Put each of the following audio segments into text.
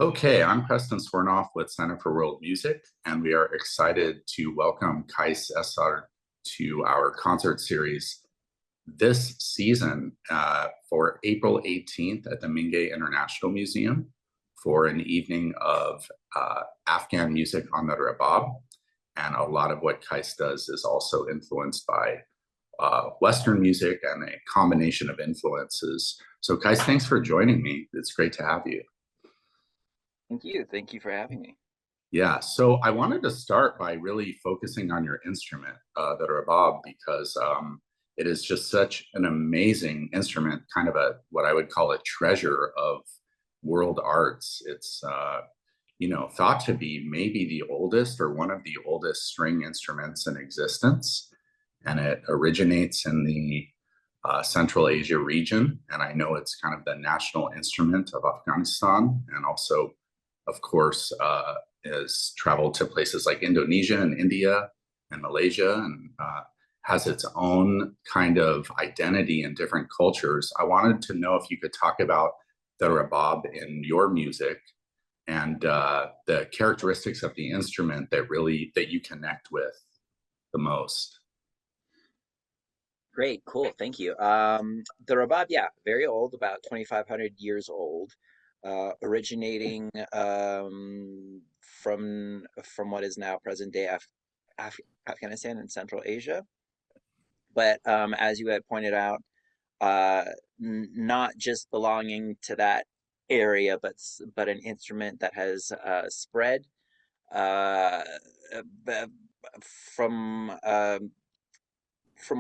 Okay, I'm Preston Swirnoff with Center for World Music, and we are excited to welcome Qais Essar to our concert series this season for April 18th at the Mingei International Museum for an evening of Afghan music on the rabab. And a lot of what Qais does is also influenced by Western music and a combination of influences. So, Qais, thanks for joining me. It's great to have you. Thank you. Thank you for having me. Yeah, so I wanted to start by really focusing on your instrument, the rabab, because it is just such an amazing instrument, kind of a what I would call a treasure of world arts. It's thought to be maybe the oldest or one of the oldest string instruments in existence, and it originates in the Central Asia region, and I know it's kind of the national instrument of Afghanistan, and also, of course, has traveled to places like Indonesia and India and Malaysia, and has its own kind of identity in different cultures. I wanted to know if you could talk about the rabab in your music and the characteristics of the instrument that you connect with the most. Great, cool. Thank you. The rabab, yeah, very old, about 2,500 years old, originating from what is now present day Af Afghanistan and Central Asia. But as you had pointed out, uh, not just belonging to that area, but an instrument that has spread uh, b- from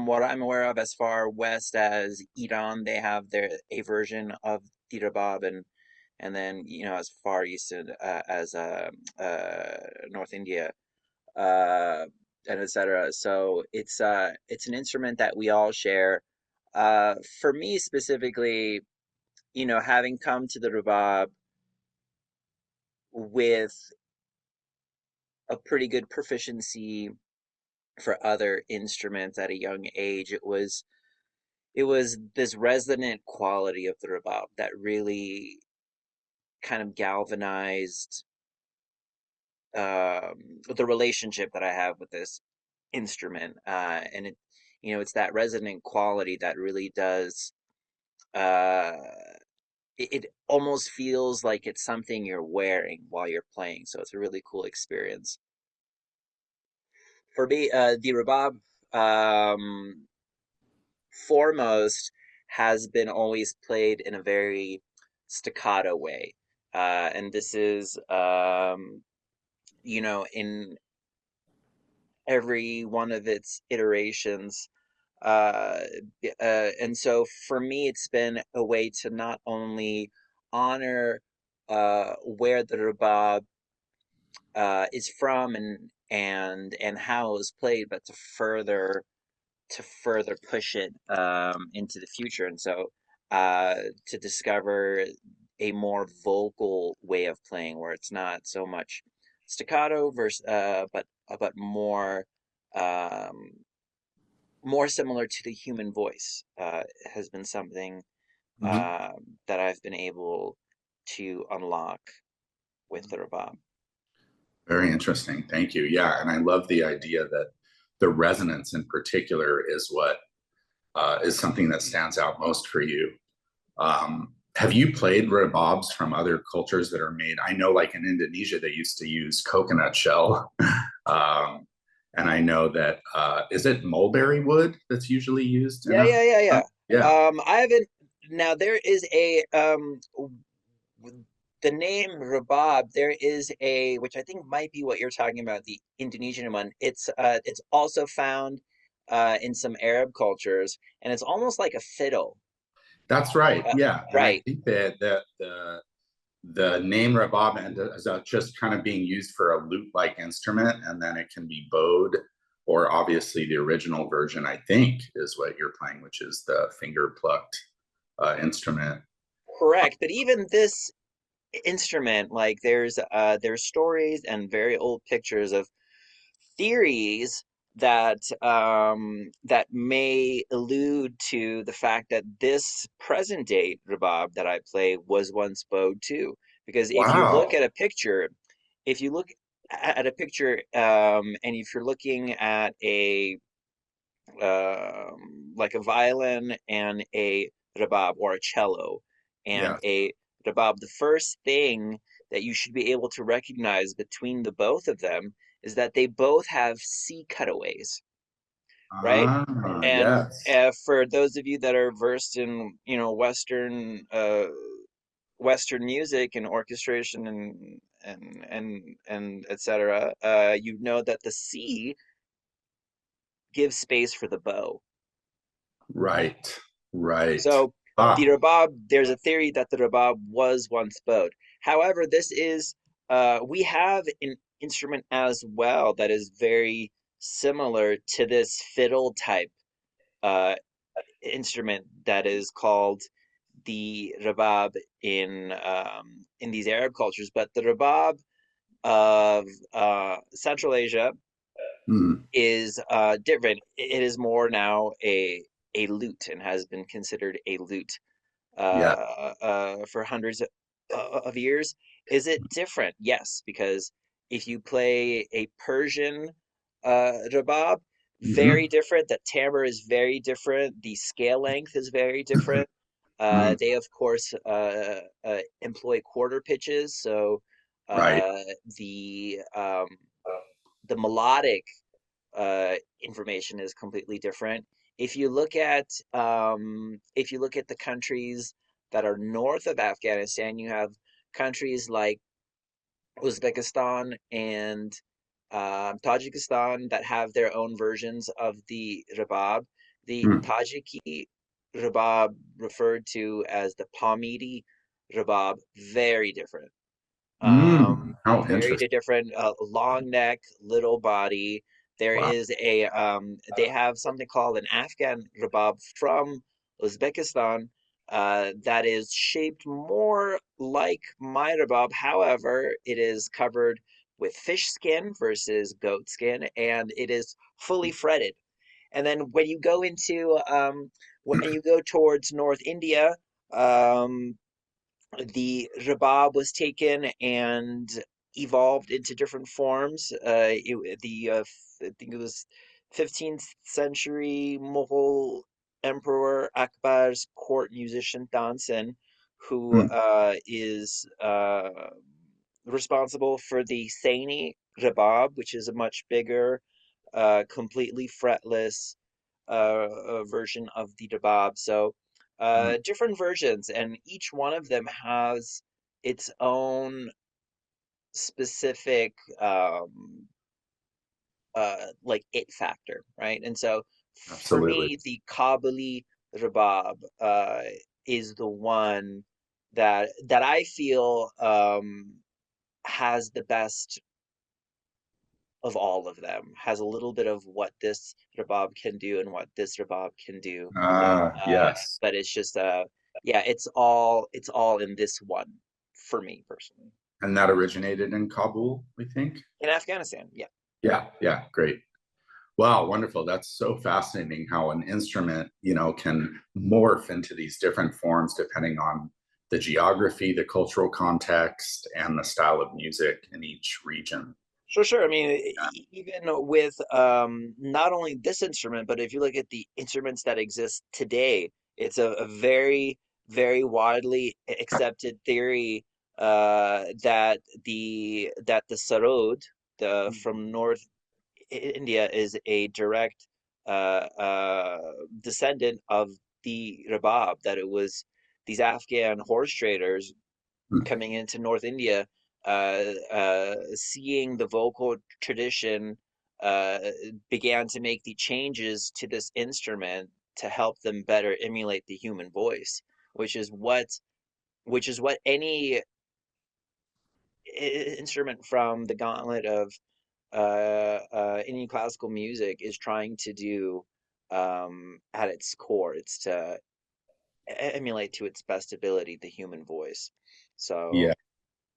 what I'm aware of, as far west as Iran, they have a version of the rabab, and then as far east as North India, uh, and etc. So it's an instrument that we all share. For me specifically, having come to the rabab with a pretty good proficiency for other instruments at a young age, it was this resonant quality of the rabab that really kind of galvanized the relationship that I have with this instrument. And it's that resonant quality that really does. Uh, it almost feels like it's something you're wearing while you're playing. So it's a really cool experience. For me, the rabab, um, foremost, has been always played in a very staccato way. And this is, in every one of its iterations. Uh, and so for me, it's been a way to not only honor where the rabab is from and how it was played, but to further push it into the future. And so uh, to discover a more vocal way of playing where it's not so much staccato versus but um, more similar to the human voice has been something Mhm. that I've been able to unlock with the rabab. Very interesting. Thank you. Yeah, and I love the idea that the resonance in particular is what is something that stands out most for you. Have you played rebobs from other cultures that are made? I know, like in Indonesia, they used to use coconut shell, um, and I know that is it mulberry wood that's usually used in Yeah, a yeah, yeah, yeah. yeah. I haven't. Now there is the name rabab. There is a, which I think might be what you're talking about, the Indonesian one. It's also found in some Arab cultures, and it's almost like a fiddle. That's right. Uh, Yeah, and I right. think that the name rabab is just kind of being used for a lute-like instrument, and then it can be bowed, or obviously the original version, I think, is what you're playing, which is the finger plucked instrument. Correct. But even this instrument, like there's stories and very old pictures of theories that may allude to the fact that this present day rabab that I play was once bowed too. Because if you look Wow. at a picture, if you look at a picture, and if you're looking at a like a violin and a rabab or a cello and Yes. a rabab, the first thing that you should be able to recognize between the both of them is that they both have C cutaways, right? Ah, And yes. for those of you that are versed in, Western music and orchestration and etc., you know that the C gives space for the bow. Right. Right. So the Ah. rabab, there's a theory that the rabab was once bowed. However, we have an instrument as well that is very similar to this fiddle type uh, instrument that is called the rabab in these Arab cultures. But the rabab of Central Asia Mm, is different. It is more now a lute and has been considered a lute yeah. for hundreds of years. Is it different? Yes, because if you play a Persian rabab, very Hmm. different. The timbre is very different. The scale length is very different. Mm, They, of course, employ quarter pitches, so right. uh, the um, the melodic information is completely different. If you look at the countries that are north of Afghanistan, you have countries like Uzbekistan and Tajikistan that have their own versions of the rabab. The Mm, Tajiki rabab, referred to as the Pamiri rabab, very different. how Very interesting. different, long neck, little body. Wow. They have something called an Afghan rabab from Uzbekistan, that is shaped more like my rabab. However, it is covered with fish skin versus goat skin, and it is fully fretted. And then when you go towards North India, um, the rabab was taken and evolved into different forms. I think it was 15th century Mughal Emperor Akbar's court musician Tansen, who Mm, is responsible for the Saini rabab, which is a much bigger, completely fretless version of the rabab. So mm, different versions, and each one of them has its own specific like it factor, right? And so for absolutely. me, the Kabuli rabab is the one that I feel has the best of all of them, has a little bit of what this rabab can do and what this rabab can do. Ah, uh, yes. but it's just yeah, it's all in this one for me personally. And that originated in Kabul, we think. In Afghanistan, yeah. Yeah. Yeah. Great. Wow, wonderful. That's so fascinating how an instrument, can morph into these different forms depending on the geography, the cultural context, and the style of music in each region. Sure, sure. I mean, Yeah. even with not only this instrument, but if you look at the instruments that exist today, it's a very, very widely accepted theory that the sarod, the from North India, is a direct descendant of the rabab. That it was these Afghan horse traders Mm, coming into North India, seeing the vocal tradition, uh, began to make the changes to this instrument to help them better emulate the human voice, which is what any instrument from the gauntlet of Indian classical music is trying to do, at its core. It's to emulate to its best ability the human voice. yeah. So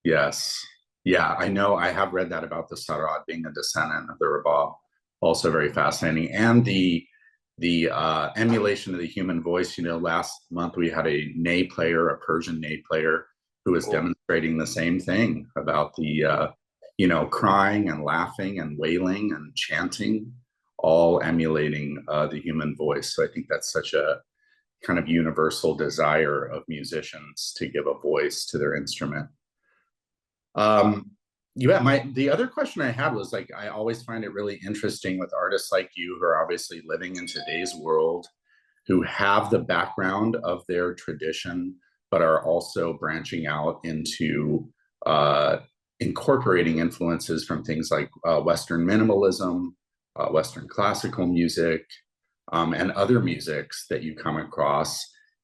Yes. Yeah. I know. I have read that about the Sarod being a descendant of the Rabab. Also very fascinating. And the emulation of the human voice. Last month we had a ney player, a Persian ney player, who was cool. demonstrating the same thing about the crying and laughing and wailing and chanting, all emulating the human voice. So I think that's such a kind of universal desire of musicians to give a voice to their instrument. Um, yeah, the other question I had was like, I always find it really interesting with artists like you who are obviously living in today's world, who have the background of their tradition, but are also branching out into uh, incorporating influences from things like Western minimalism, Western classical music, and other musics that you come across.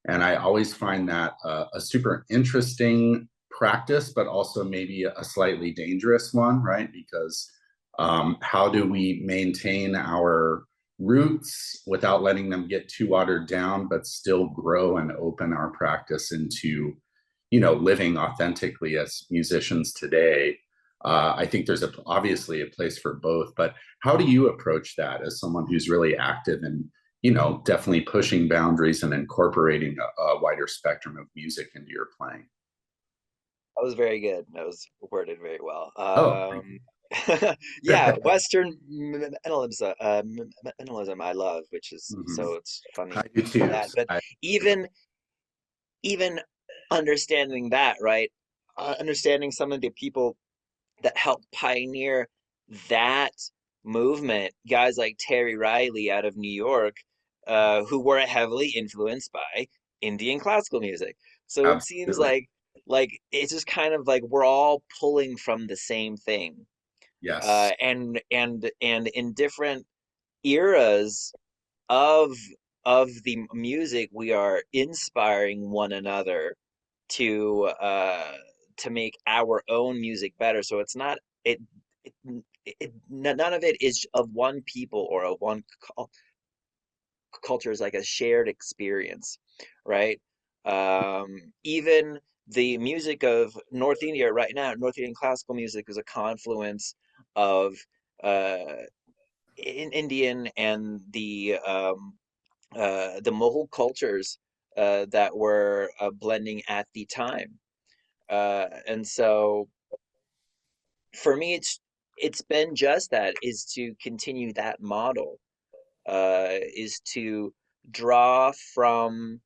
And I always find that a super interesting practice, but also maybe a slightly dangerous one, right? Because how do we maintain our roots without letting them get too watered down, but still grow and open our practice into, living authentically as musicians today? I think there's obviously a place for both, but how do you approach that as someone who's really active and definitely pushing boundaries and incorporating a wider spectrum of music into your playing? That was very good. That was worded very well. Oh, Yeah, Western minimalism I love, which is mhm. so it's I funny do too. that. But even even understanding that, right? Understanding some of the people that helped pioneer that movement, guys like Terry Riley out of New York, who were heavily influenced by Indian classical music. So it seems Absolutely. like it's just kind of like we're all pulling from the same thing, Yes. and in different eras of the music, we are inspiring one another to uh make our own music better. So it's not it, it, none of it is of one people or of one culture. Is like a shared experience, right? Even the music of North India right now, North Indian classical music is a confluence of uh Indian and the Mughal cultures that were blending at the time. And so for me, it's been just that, is to continue that model, is to draw from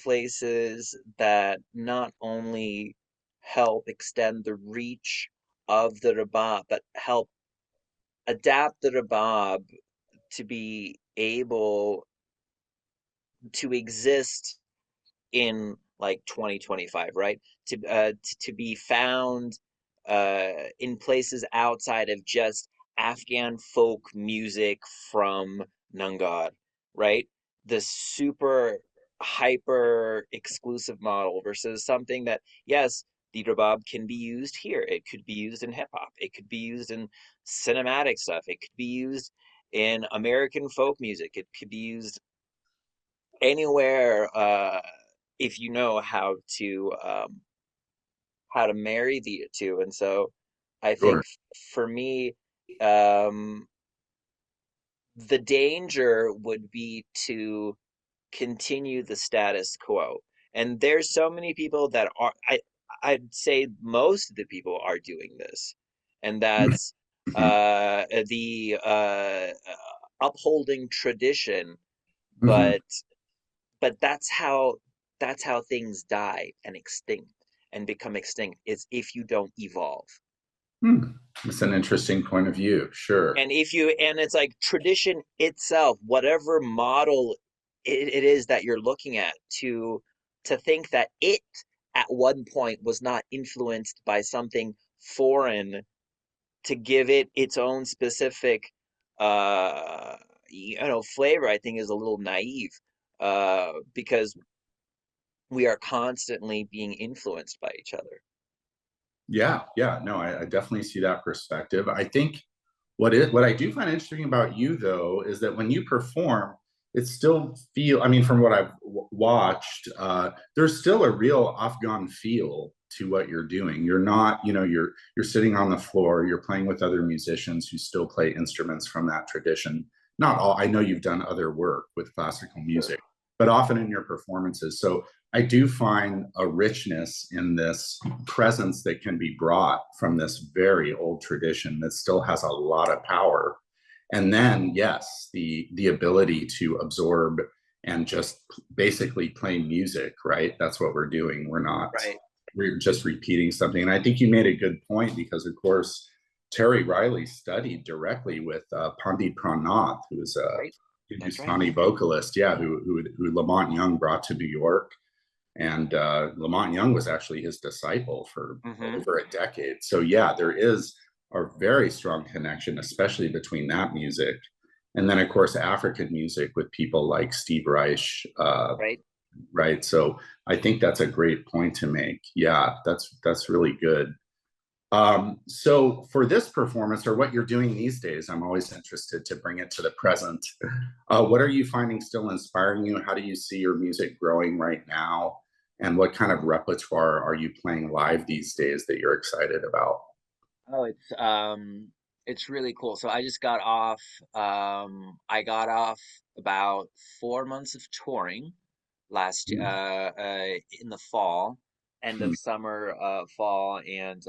places that not only help extend the reach of the rabab, but help adapt the rabab to be able to exist in like 2025, right? To be found in places outside of just Afghan folk music from Nangad, right? The super hyper exclusive model versus something that, yes, the rabab can be used here. It could be used in hip hop. It could be used in cinematic stuff. It could be used in American folk music. It could be used anywhere, if you know how to marry the two. And so I think Sure. for me, um the danger would be to continue the status quo. And there's so many people that are, I'd say most of the people are doing this, and that's Mhm. the upholding tradition, Mhm. but that's how things die and extinct and become extinct, is if you don't evolve. Hmm. It's an interesting point of view. Sure. And it's like tradition itself, whatever model it is that you're looking at, to think that it at one point was not influenced by something foreign to give it its own specific uh flavor, I think is a little naive, because we are constantly being influenced by each other. Yeah, yeah, no, I definitely see that perspective. I think what I do find interesting about you though is that when you perform, it still feel. I mean, from what I've watched, there's still a real Afghan feel to what you're doing. You're not, you're sitting on the floor, you're playing with other musicians who still play instruments from that tradition. Not all. I know you've done other work with classical Sure. music, but often in your performances. So I do find a richness in this presence that can be brought from this very old tradition that still has a lot of power. And then, yes, the ability to absorb and just basically play music, right? That's what we're doing. Right. We're just repeating something. And I think you made a good point because, of course, Terry Riley studied directly with Pandit Pranath, who's a Right. That's right. Hindustani vocalist, yeah, who Lamont Young brought to New York, and Lamont Young was actually his disciple for Mm-hmm. over a decade. So yeah, there is a very strong connection, especially between that music and then of course African music with people like Steve Reich, Right. right? So I think that's a great point to make. Yeah, that's really good. So for this performance or what you're doing these days, I'm always interested to bring it to the present. What are you finding still inspiring you? How do you see your music growing right now? And what kind of repertoire are you playing live these days that you're excited about? Oh, it's really cool. So I just got off I got off about 4 months of touring last in the fall, end Hmm. of summer, fall, and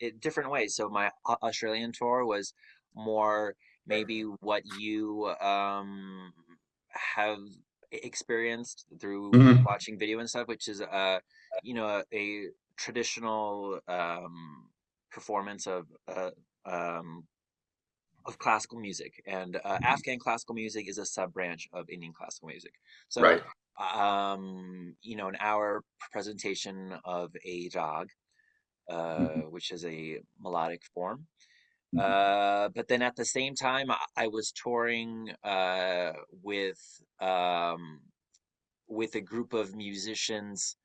in different ways. So my Australian tour was more maybe what you have experienced through Hmm. watching video and stuff, which is a traditional performance um, of classical music, and Afghan classical music is a sub branch of Indian classical music. So, Right. an hour presentation of a jog, which is a melodic form. But then at the same time, I was touring with um, with a group of musicians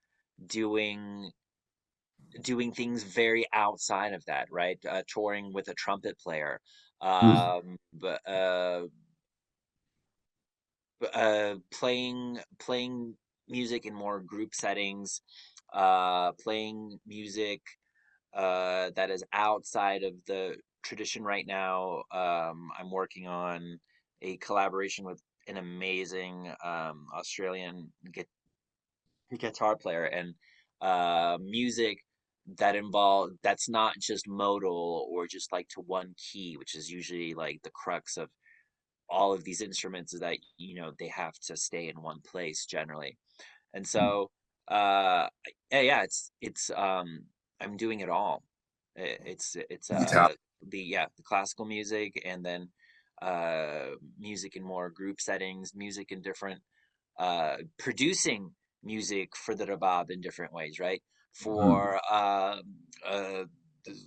doing doing things very outside of that, right? Touring with a trumpet player, but playing music in more group settings, playing music that is outside of the tradition right now. I'm working on a collaboration with an amazing Australian guitar player, and music that's not just modal or just like to one key, which is usually like the crux of all of these instruments, is that they have to stay in one place generally. And so yeah, it's I'm doing it all. It's Yeah. the classical music, and then music in more group settings, music in different producing music for the rabab in different ways, right? Mhm. For uh,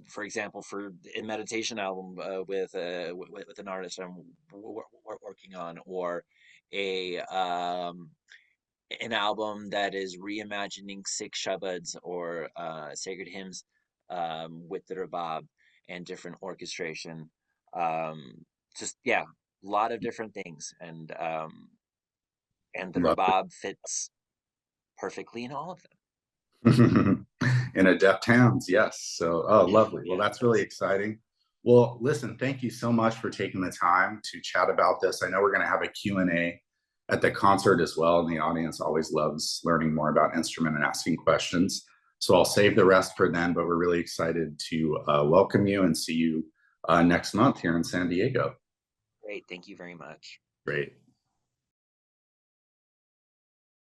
for example, for a meditation album with an artist I'm working on, or a an album that is reimagining Sikh shabads or sacred hymns with the rabab and different orchestration. Um, just yeah, a lot of different things, and the Love rabab fits perfectly in all of them. it. In adept hands, yes. So, oh, Yeah, lovely. Well, yeah, it that's really does. exciting. Well, listen, thank you so much for taking the time to chat about this. I know we're going to have a Q&A at the concert as well, and the audience always loves learning more about instrument and asking questions. So I'll save the rest for then, but we're really excited to welcome you and see you next month here in San Diego. Great, thank you very much. Great.